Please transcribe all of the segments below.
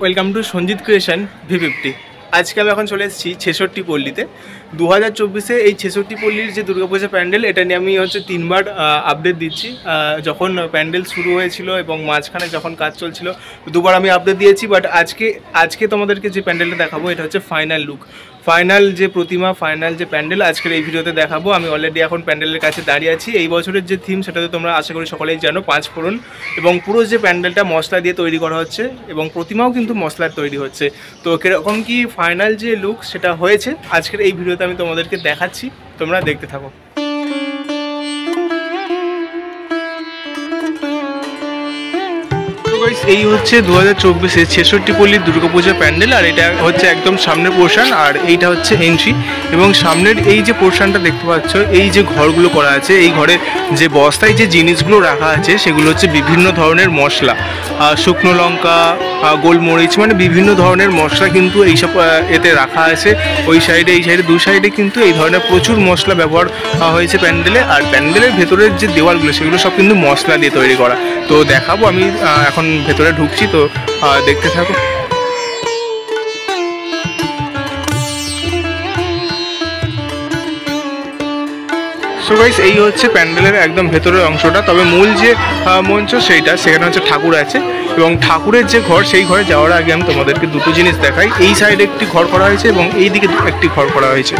Welcome to Sanjit creation V50। আজকে আমি এখন চলে এসেছি 66 পল্লীতে। 2024-এ এই 66 পল্লীর যে দুর্গাপূজা প্যান্ডেল, এটা নিয়ে আমি তিনবার আপডেট দিচ্ছি। যখন প্যান্ডেল শুরু হয়েছিল এবং মাঝখানে যখন কাজ চলছিল দুবার আমি আপডেট দিয়েছি। বাট আজকে তোমাদেরকে যে প্যান্ডেলটা দেখাবো এটা হচ্ছে ফাইনাল লুক, ফাইনাল যে প্রতিমা, ফাইনাল যে প্যান্ডেল আজকের এই ভিডিওতে দেখাবো। আমি অলরেডি এখন প্যান্ডেলের কাছে দাঁড়িয়ে আছি। এই বছরের যে থিম সেটাতে তোমরা আশা করি সকলেই জানো, 5 ফোড়ন। এবং পুরো যে প্যান্ডেলটা মশলা দিয়ে তৈরি করা হচ্ছে এবং প্রতিমাও কিন্তু মশলার তৈরি হচ্ছে। তো কীরকম কি ফাইনাল যে লুক সেটা হয়েছে আজকের এই ভিডিওতে আমি তোমাদেরকে দেখাচ্ছি, তোমরা দেখতে থাকো। এই হচ্ছে 2024-এ 66 পল্লীর দুর্গাপূজা প্যান্ডেল। আর এটা হচ্ছে একদম সামনের পোর্শন, আর এইটা হচ্ছে এন্ট্রি। এবং সামনের এই যে পোর্শনটা দেখতে পাচ্ছ, এই যে ঘরগুলো করা আছে, এই ঘরে যে বস্তায় যে জিনিসগুলো রাখা আছে সেগুলো হচ্ছে বিভিন্ন ধরনের মশলা, শুকনো লঙ্কা, গোলমরিচ, মানে বিভিন্ন ধরনের মশলা কিন্তু এইসব এতে রাখা আছে। ওই সাইডে, এই সাইডে, দু সাইডে কিন্তু এই ধরনের প্রচুর মশলা ব্যবহার হয়েছে প্যান্ডেলে। আর প্যান্ডেলের ভেতরের যে দেওয়ালগুলো সেগুলো সব কিন্তু মশলা দিয়ে তৈরি করা। তো দেখাবো, আমি এখন ভেতরে ঢুকছি, তো দেখতে থাকো। সো গাইস, এই হচ্ছে প্যান্ডেলের একদম ভেতরের অংশটা। তবে মূল যে মঞ্চ সেখানে হচ্ছে ঠাকুর আছে, এবং ঠাকুরের যে ঘর, সেই ঘরে যাওয়ার আগে আমি তোমাদেরকে দুটো জিনিস দেখাই। এই সাইডে একটি ঘর করা হয়েছে এবং এই দিকে একটি ঘর করা হয়েছে।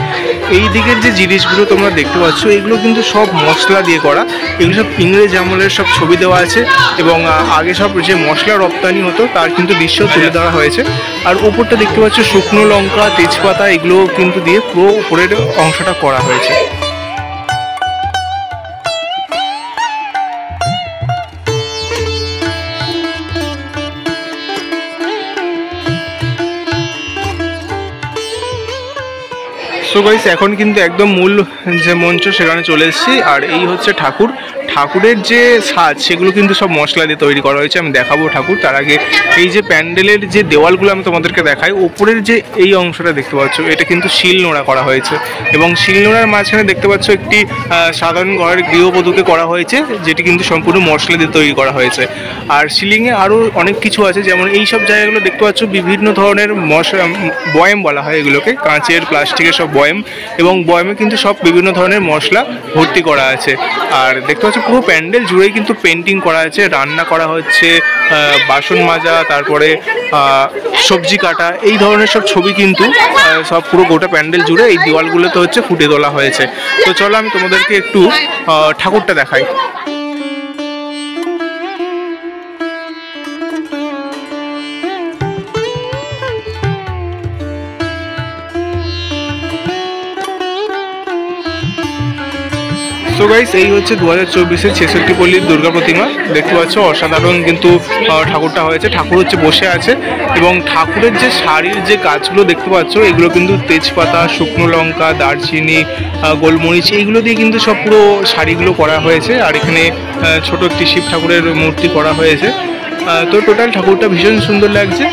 এই দিকের যে জিনিসগুলো তোমরা দেখতে পাচ্ছ এগুলো কিন্তু সব মশলা দিয়ে করা। এগুলো সব ইংরেজ আমলের সব ছবি দেওয়া আছে, এবং আগে সব যে মশলা রপ্তানি হতো তার কিন্তু দৃশ্য তুলে দেওয়া হয়েছে। আর উপরটা দেখতে পাচ্ছ শুকনো লঙ্কা, তেজপাতা, এগুলো কিন্তু দিয়ে পুরো উপরের অংশটা করা হয়েছে। সো গাইস, এখন কিন্তু একদম মূল যে মঞ্চ সেখানে চলে এসেছি। আর এই হচ্ছে ঠাকুরের যে সাজ, সেগুলো কিন্তু সব মশলা দিয়ে তৈরি করা হয়েছে। আমি দেখাবো ঠাকুর, তার আগে এই যে প্যান্ডেলের যে দেওয়ালগুলো আমি তোমাদেরকে দেখাই। ওপরের যে এই অংশটা দেখতে পাচ্ছ, এটা কিন্তু শিল নোড়া করা হয়েছে, এবং শিল নোড়ার মাঝখানে দেখতে পাচ্ছ একটি সাধারণ ঘরের গৃহবধূকে করা হয়েছে, যেটি কিন্তু সম্পূর্ণ মশলা দিয়ে তৈরি করা হয়েছে। আর সিলিংয়ে আরও অনেক কিছু আছে, যেমন এই সব জায়গাগুলো দেখতে পাচ্ছ বিভিন্ন ধরনের বয়েম বলা হয় এগুলোকে, কাঁচের, প্লাস্টিকের সব বয়েম, এবং বয়েমে কিন্তু সব বিভিন্ন ধরনের মশলা ভর্তি করা আছে। আর দেখতে পাচ্ছ পুরো প্যান্ডেল জুড়েই কিন্তু পেন্টিং করা আছে, রান্না করা হচ্ছে, বাসন মাজা, তারপরে সবজি কাটা, এই ধরনের সব ছবি কিন্তু সব পুরো গোটা প্যান্ডেল জুড়ে এই দেওয়ালগুলোতে হচ্ছে ফুটে তোলা হয়েছে। তো চলো আমি তোমাদেরকে একটু ঠাকুরটা দেখাই। সো গাইস, এই হচ্ছে 2024-এর 66 পল্লীর দুর্গা প্রতিমা। দেখতে পাচ্ছ অসাধারণ কিন্তু ঠাকুরটা হয়েছে। ঠাকুর হচ্ছে বসে আছে, এবং ঠাকুরের যে শাড়ির যে কাজগুলো দেখতে পাচ্ছ, এগুলো কিন্তু তেজপাতা, শুকনো লঙ্কা, দারচিনি, গোলমরিচ, এইগুলো দিয়ে কিন্তু সব পুরো শাড়িগুলো করা হয়েছে। আর এখানে ছোট একটি শিব ঠাকুরের মূর্তি করা হয়েছে। তো টোটাল ঠাকুরটা ভীষণ সুন্দর লাগছে।